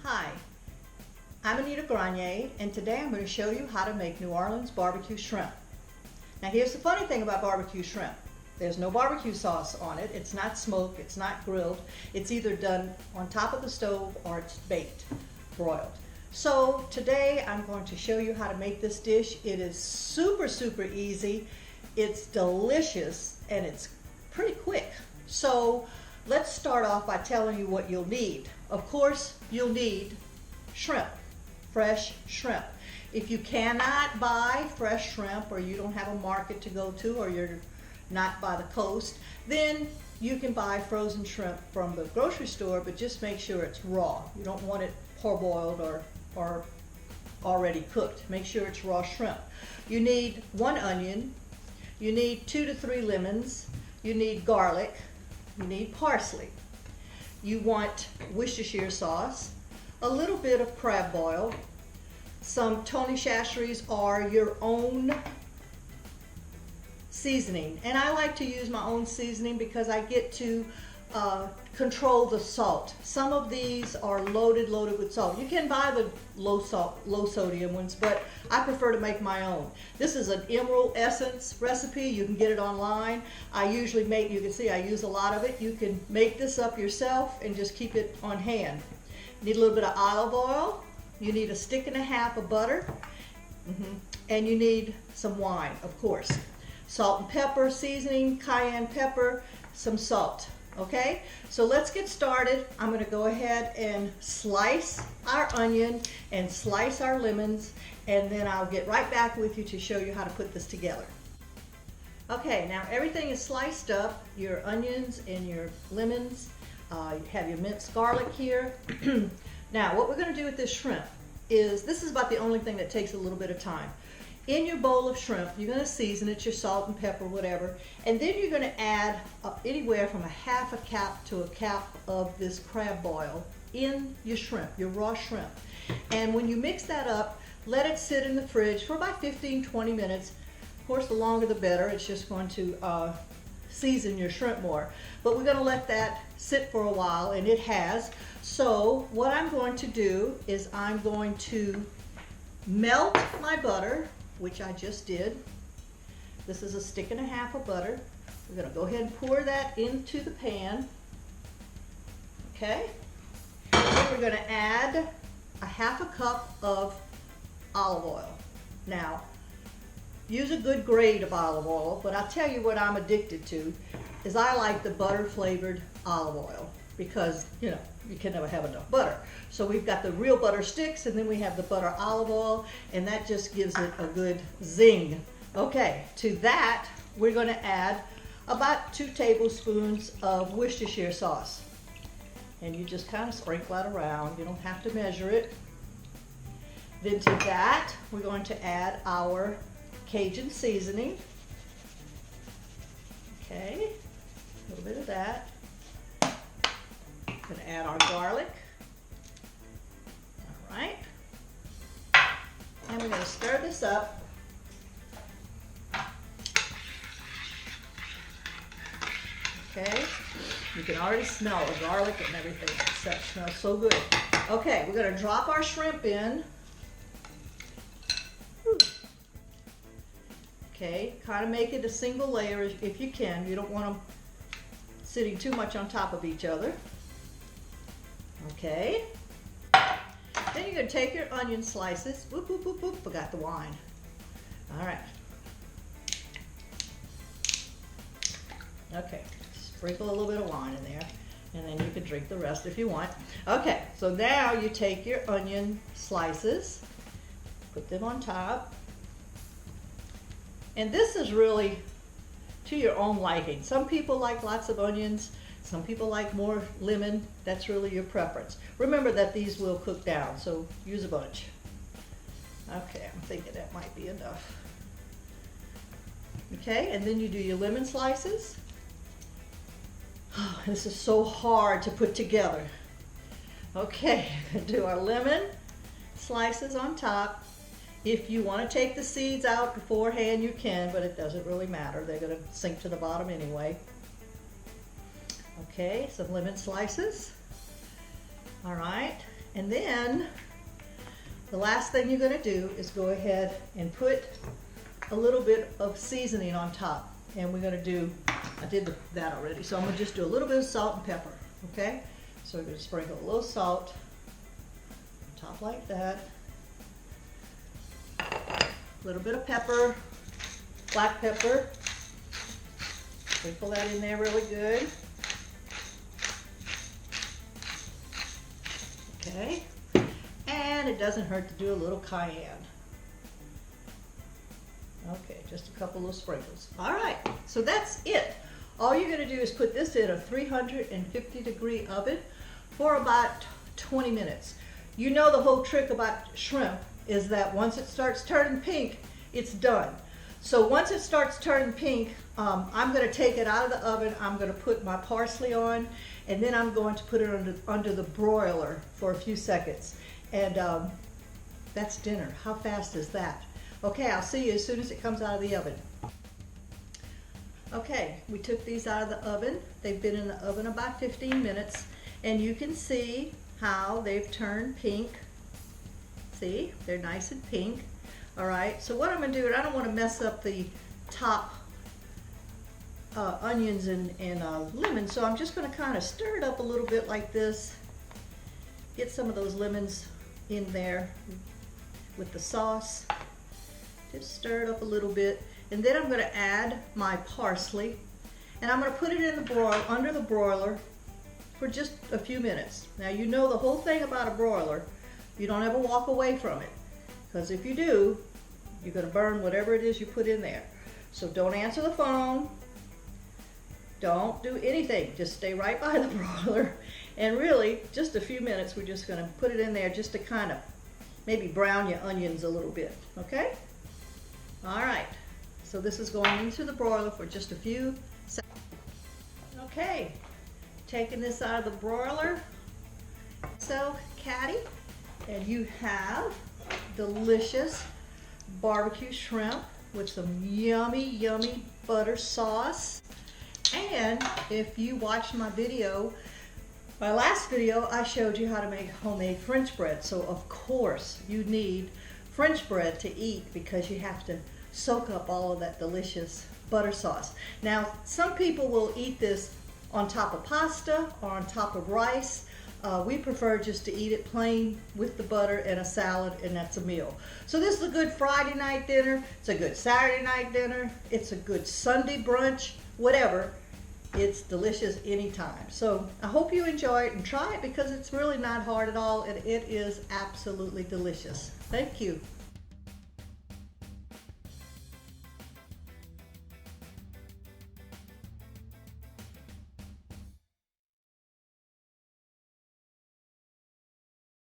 Hi, I'm Anita Granier, and today I'm going to show you how to make New Orleans barbecue shrimp. Now here's the funny thing about barbecue shrimp. There's no barbecue sauce on it. It's not smoked, it's not grilled. It's either done on top of the stove or it's baked, broiled. So today I'm going to show you how to make this dish. It is super easy. It's delicious and it's pretty quick. So let's start off by telling you what you'll need. Of course, you'll need shrimp, fresh shrimp. If you cannot buy fresh shrimp, or you don't have a market to go to, or you're not by the coast, then you can buy frozen shrimp from the grocery store, but just make sure it's raw. You don't want it parboiled or already cooked. Make sure it's raw shrimp. You need 1 onion, you need 2 to 3 lemons, you need garlic, you need parsley. You want Worcestershire sauce, a little bit of crab boil, some Tony Chachere's or your own seasoning. And I like to use my own seasoning because I get to control the salt. Some of these are loaded with salt. You can buy the low sodium ones, but I prefer to make my own. This is an Emerald Essence recipe. You can get it online. I usually make, you can see I use a lot of it. You can make this up yourself and just keep it on hand. You need a little bit of olive oil. You need 1.5 sticks of butter. And you need some wine, of course. Salt and pepper, seasoning, cayenne pepper, some salt. Okay, so let's get started. I'm going to go ahead and slice our onion and slice our lemons, and then I'll get right back with you to show you how to put this together. Okay, now everything is sliced up, your onions and your lemons. You have your minced garlic here. Now what we're going to do with this shrimp is, this is about the only thing that takes a little bit of time. In your bowl of shrimp, you're going to season it, your salt and pepper, whatever, and then you're going to add anywhere from 1/2 cup to 1 cup of this crab boil in your shrimp, your raw shrimp. And when you mix that up, let it sit in the fridge for about 15-20 minutes. Of course, the longer the better. It's just going to season your shrimp more. But we're going to let that sit for a while, and it has. So what I'm going to do is I'm going to melt my butter, which I just did. This is 1.5 sticks of butter. We're going to go ahead and pour that into the pan. Okay. Then we're going to add 1/2 cup of olive oil. Now, use a good grade of olive oil, but I'll tell you what I'm addicted to is I like the butter flavored olive oil, because you know you can never have enough butter. So we've got the real butter sticks, and then we have the butter olive oil, and that just gives it a good zing. Okay, to that we're going to add about 2 tablespoons of Worcestershire sauce, and you just kind of sprinkle it around. You don't have to measure it. Then to that we're going to add our Cajun seasoning. Okay, a little bit of that. Going to add our garlic. All right. And we're going to stir this up. Okay. You can already smell the garlic and everything. That smells so good. Okay, we're going to drop our shrimp in. Okay, kind of make it a single layer if you can. You don't want them sitting too much on top of each other. Okay. Then you're going to take your onion slices. Whoop, whoop, whoop, whoop. Forgot the wine. All right. Okay. Sprinkle a little bit of wine in there, and then you can drink the rest if you want. Okay. So now you take your onion slices, put them on top. And this is really to your own liking. Some people like lots of onions. Some people like more lemon. That's really your preference. Remember that these will cook down, so use a bunch. Okay, I'm thinking that might be enough. Okay, and then you do your lemon slices. Oh, this is so hard to put together. Okay, do our lemon slices on top. If you want to take the seeds out beforehand, you can, but it doesn't really matter. They're going to sink to the bottom anyway. Okay, some lemon slices. All right, And then the last thing you're gonna do is go ahead and put a little bit of seasoning on top. And we're gonna do, I did that already, so I'm gonna just do a little bit of salt and pepper, okay? So we're gonna sprinkle a little salt on top like that. A little bit of pepper, black pepper. Sprinkle that in there really good. Okay, and it doesn't hurt to do a little cayenne. Okay, just a couple of sprinkles. All right, so that's it. All you're gonna do is put this in a 350-degree oven for about 20 minutes. You know the whole trick about shrimp is that once it starts turning pink, it's done. So once it starts turning pink, I'm gonna take it out of the oven, I'm gonna put my parsley on, and then I'm going to put it under the broiler for a few seconds. And that's dinner. How fast is that? Okay, I'll see you as soon as it comes out of the oven. Okay, we took these out of the oven. They've been in the oven about 15 minutes, and you can see how they've turned pink. See, they're nice and pink. All right, so what I'm gonna do, and I don't wanna mess up the top onions and lemon, so I'm just gonna kind of stir it up a little bit like this. Get some of those lemons in there with the sauce. Just stir it up a little bit, and then I'm going to add my parsley, and I'm going to put it in the under the broiler for just a few minutes. Now you know the whole thing about a broiler, you don't ever walk away from it, because if you do, you're going to burn whatever it is you put in there. So don't answer the phone, don't do anything, just stay right by the broiler, and really just a few minutes. We're just going to put it in there just to kind of maybe brown your onions a little bit, okay? All right, so this is going into the broiler for just a few seconds. Okay, taking this out of the broiler. So, Caddy, and you have delicious barbecue shrimp with some yummy, yummy butter sauce. And if you watched my video, my last video, I showed you how to make homemade French bread. So of course you need French bread to eat, because you have to soak up all of that delicious butter sauce. Now, some people will eat this on top of pasta or on top of rice. We prefer just to eat it plain with the butter and a salad, and that's a meal. So this is a good Friday night dinner. It's a good Saturday night dinner. It's a good Sunday brunch, whatever. It's delicious anytime. So I hope you enjoy it and try it, because it's really not hard at all, and it is absolutely delicious. Thank you.